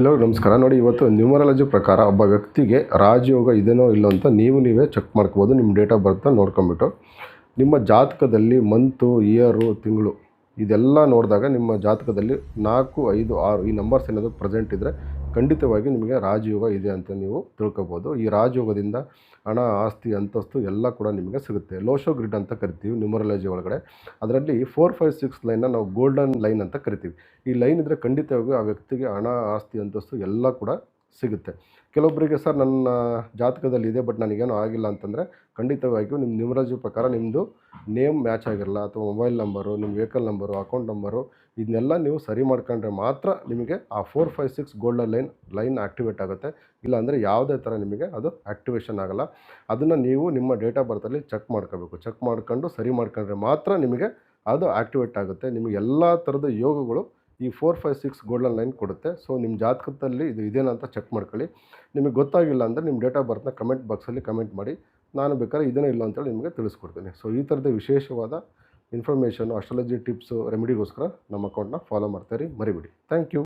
ಎಲ್ಲರಿಗೂ ನಮಸ್ಕಾರ. ನೋಡಿ, ಇವತ್ತು ನ್ಯೂಮರಾಲಜಿ ಪ್ರಕಾರ ಒಬ್ಬ ವ್ಯಕ್ತಿಗೆ ರಾಜಯೋಗ ಇದೆನೋ ಇಲ್ಲೋ ಅಂತ ನೀವೇ ಚೆಕ್ ಮಾಡ್ಕೋಬೋದು. ನಿಮ್ಮ ಡೇಟ್ ಆಫ್ ಬರ್ತ್ನ ನೋಡ್ಕೊಂಬಿಟ್ಟು ನಿಮ್ಮ ಜಾತಕದಲ್ಲಿ ಮಂತು, ಇಯರು, ತಿಂಗಳು ಇದೆಲ್ಲ ನೋಡಿದಾಗ ನಿಮ್ಮ ಜಾತಕದಲ್ಲಿ 4, 5, 6 ಈ ನಂಬರ್ಸ್ ಏನಾದರೂ ಪ್ರೆಸೆಂಟ್ ಇದ್ದರೆ ಖಂಡಿತವಾಗಿ ನಿಮಗೆ ರಾಜಯೋಗ ಇದೆ ಅಂತ ನೀವು ತಿಳ್ಕೊಬೋದು. ಈ ರಾಜಯೋಗದಿಂದ ಹಣ, ಆಸ್ತಿ, ಅಂತಸ್ತು ಎಲ್ಲ ಕೂಡ ನಿಮಗೆ ಸಿಗುತ್ತೆ. ಲೋಶೋ ಗ್ರಿಡ್ ಅಂತ ಕರಿತೀವಿ ನ್ಯೂಮರಾಲಜಿ ಒಳಗಡೆ. ಅದರಲ್ಲಿ 4, 5, 6 ಲೈನ್ನ ನಾವು ಗೋಲ್ಡನ್ ಲೈನ್ ಅಂತ ಕರಿತೀವಿ. ಈ ಲೈನ್ ಇದ್ದರೆ ಖಂಡಿತವಾಗಿ ಆ ವ್ಯಕ್ತಿಗೆ ಹಣ, ಆಸ್ತಿ, ಅಂತಸ್ತು ಎಲ್ಲ ಕೂಡ ಸಿಗುತ್ತೆ. ಕೆಲವೊಬ್ಬರಿಗೆ ಸರ್ ನನ್ನ ಜಾತಕದಲ್ಲಿ ಇದೆ ಬಟ್ ನನಗೇನೋ ಆಗಿಲ್ಲ ಅಂತಂದರೆ ಖಂಡಿತವಾಗಿಯೂ ನಿಮ್ಮ ನ್ಯೂಮರಾಲಜಿ ಪ್ರಕಾರ ನಿಮ್ಮದು ನೇಮ್ ಮ್ಯಾಚ್ ಆಗಿರಲ್ಲ, ಅಥವಾ ಮೊಬೈಲ್ ನಂಬರು, ನಿಮ್ಮ ವೆಹಿಕಲ್ ನಂಬರು, ಅಕೌಂಟ್ ನಂಬರು ಇದನ್ನೆಲ್ಲ ನೀವು ಸರಿ ಮಾಡ್ಕೊಂಡ್ರೆ ಮಾತ್ರ ನಿಮಗೆ ಆ 4, 5, 6 ಗೋಲ್ಡನ್ ಲೈನ್ ಆ್ಯಕ್ಟಿವೇಟ್ ಆಗುತ್ತೆ. ಇಲ್ಲಾಂದರೆ ಯಾವುದೇ ಥರ ನಿಮಗೆ ಅದು ಆ್ಯಕ್ಟಿವೇಷನ್ ಆಗೋಲ್ಲ. ಅದನ್ನು ನೀವು ನಿಮ್ಮ ಡೇಟ್ ಆಫ್ ಬರ್ತಲ್ಲಿ ಚೆಕ್ ಮಾಡ್ಕೋಬೇಕು. ಚೆಕ್ ಮಾಡ್ಕೊಂಡು ಸರಿ ಮಾಡ್ಕೊಂಡ್ರೆ ಮಾತ್ರ ನಿಮಗೆ ಅದು ಆ್ಯಕ್ಟಿವೇಟ್ ಆಗುತ್ತೆ. ನಿಮಗೆ ಎಲ್ಲ ಥರದ ಯೋಗಗಳು ಈ 4, 5, 6 ಗೋಲ್ಡನ್ ಲೈನ್ ಕೊಡುತ್ತೆ. ಸೊ ನಿಮ್ಮ ಜಾತಕದಲ್ಲಿ ಇದು ಇದೇನಾ ಅಂತ ಚೆಕ್ ಮಾಡ್ಕೊಳ್ಳಿ. ನಿಮಗೆ ಗೊತ್ತಾಗಿಲ್ಲ ಅಂದರೆ ನಿಮ್ಮ ಡೇಟ್ ಆಫ್ ಬರ್ತ್ನ ಕಮೆಂಟ್ ಬಾಕ್ಸಲ್ಲಿ ಕಮೆಂಟ್ ಮಾಡಿ. ನಾನು ಬೇಕಾದ್ರೆ ಇದೇನೋ ಇಲ್ಲ ಅಂತೇಳಿ ನಿಮಗೆ ತಿಳಿಸ್ಕೊಡ್ತೀನಿ. ಸೊ ಈ ಥರದ ವಿಶೇಷವಾದ ಇನ್ಫಾರ್ಮೇಷನು, ಅಸ್ಟ್ರಾಲಜಿ ಟಿಪ್ಸು, ರೆಮಿಡಿಗೋಸ್ಕರ ನಮ್ಮ ಅಕೌಂಟ್ನ ಫಾಲೋ ಮಾಡ್ತಾಯಿರಿ, ಮರಿಬೇಡಿ. Thank you.